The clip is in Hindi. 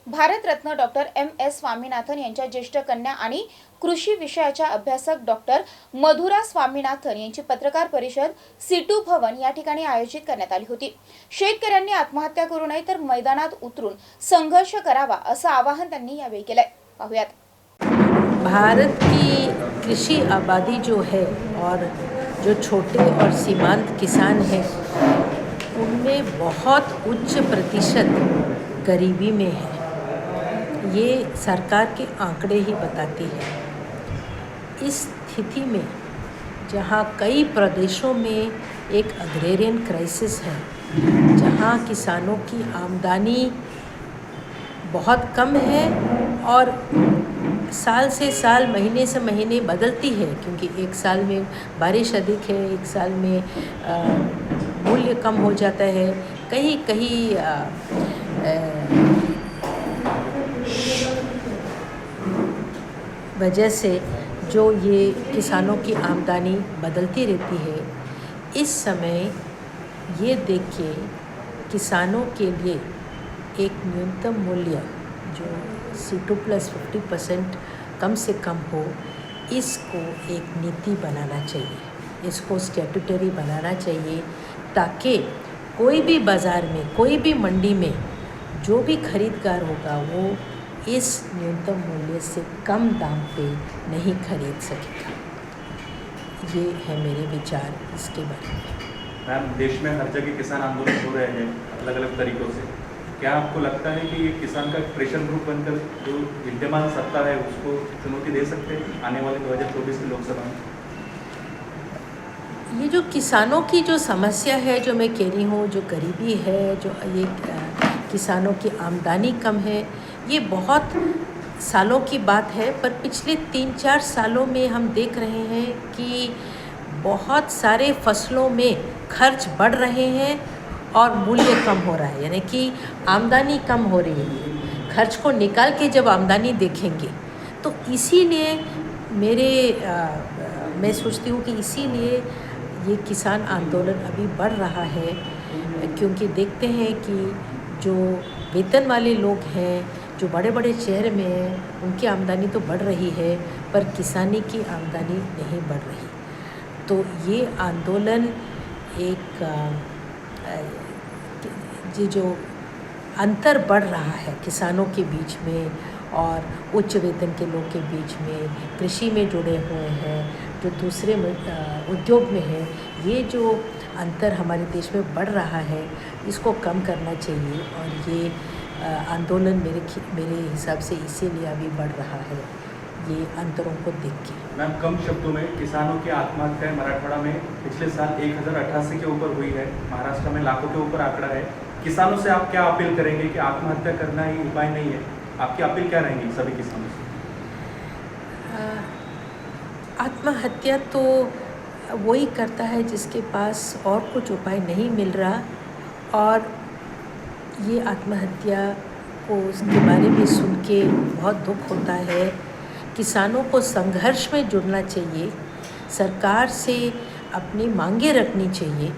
Bharat Ratna doctor M.S. स्वामीनाथन यांच्या ज्येष्ठ कन्या आणि कृषी विषयाच्या अभ्यासक डॉक्टर मधुरा स्वामीनाथन यांची पत्रकार परिषद सीटू भवन या ठिकाणी आयोजित करण्यात आली होती। शेतकऱ्यांनी आत्महत्या करू नये तर मैदानात उतरून संघर्ष करावा असं आवाहन त्यांनी यावेळी केलंय। पाहूयात। भारत की कृषि आबादी जो है और जो छोटे और सीमांत किसान हैं उनमें बहुत उच्च प्रतिशत गरीबी में है। ये सरकार के आंकड़े ही बताते हैं। इस स्थिति में जहाँ कई प्रदेशों में एक अग्रेरियन क्राइसिस है, जहाँ किसानों की आमदनी बहुत कम है और साल से साल महीने से महीने बदलती है, क्योंकि एक साल में बारिश अधिक है, एक साल में मूल्य कम हो जाता है, कहीं कहीं वजह से जो ये किसानों की आमदनी बदलती रहती है। इस समय ये देख के किसानों के लिए एक न्यूनतम मूल्य जो C2+50% कम से कम हो, इसको एक नीति बनाना चाहिए, इसको स्टैट्यूटरी बनाना चाहिए, ताकि कोई भी बाज़ार में, कोई भी मंडी में जो भी खरीददार होगा वो इस न्यूनतम मूल्य से कम दाम पे नहीं खरीद सकेगा। ये है मेरे विचार इसके बारे में। मैम, देश में हर जगह किसान आंदोलन हो रहे हैं अलग अलग तरीक़ों से। क्या आपको लगता है कि ये किसान का प्रेशर ग्रुप बनकर जो विद्यमान सत्ता है उसको चुनौती दे सकते हैं आने वाले 2024 की लोकसभा में? ये जो किसानों की जो समस्या है, जो मैं कह रही हूँ, जो गरीबी है, जो ये किसानों की आमदनी कम है, ये बहुत सालों की बात है। पर पिछले 3-4 सालों में हम देख रहे हैं कि बहुत सारे फसलों में खर्च बढ़ रहे हैं और मूल्य कम हो रहा है, यानी कि आमदनी कम हो रही है। खर्च को निकाल के जब आमदनी देखेंगे तो इसीलिए मैं सोचती हूँ कि इसीलिए ये किसान आंदोलन अभी बढ़ रहा है, क्योंकि देखते हैं कि जो वेतन वाले लोग हैं, जो बड़े बड़े शहर में हैं, उनकी आमदनी तो बढ़ रही है पर किसानी की आमदनी नहीं बढ़ रही। तो ये आंदोलन एक ये जो अंतर बढ़ रहा है किसानों के बीच में और उच्च वेतन के लोग के बीच में, कृषि में जुड़े हुए हैं, जो दूसरे उद्योग में हैं, ये जो अंतर हमारे देश में बढ़ रहा है, इसको कम करना चाहिए। और ये आंदोलन मेरे हिसाब से इसीलिए अभी बढ़ रहा है, ये अंतरों को देख के। मैम, कम शब्दों में किसानों की आत्महत्या मराठवाड़ा में पिछले साल 1088 के ऊपर हुई है, महाराष्ट्र में लाखों के ऊपर आंकड़ा है। किसानों से आप क्या अपील करेंगे कि आत्महत्या करना ही उपाय नहीं है? आपकी अपील क्या रहेंगी सभी किसानों से? आत्महत्या तो वही करता है जिसके पास और कुछ उपाय नहीं मिल रहा, और ये आत्महत्या को उसके बारे में सुन के बहुत दुख होता है। किसानों को संघर्ष में जुड़ना चाहिए, सरकार से अपनी मांगें रखनी चाहिए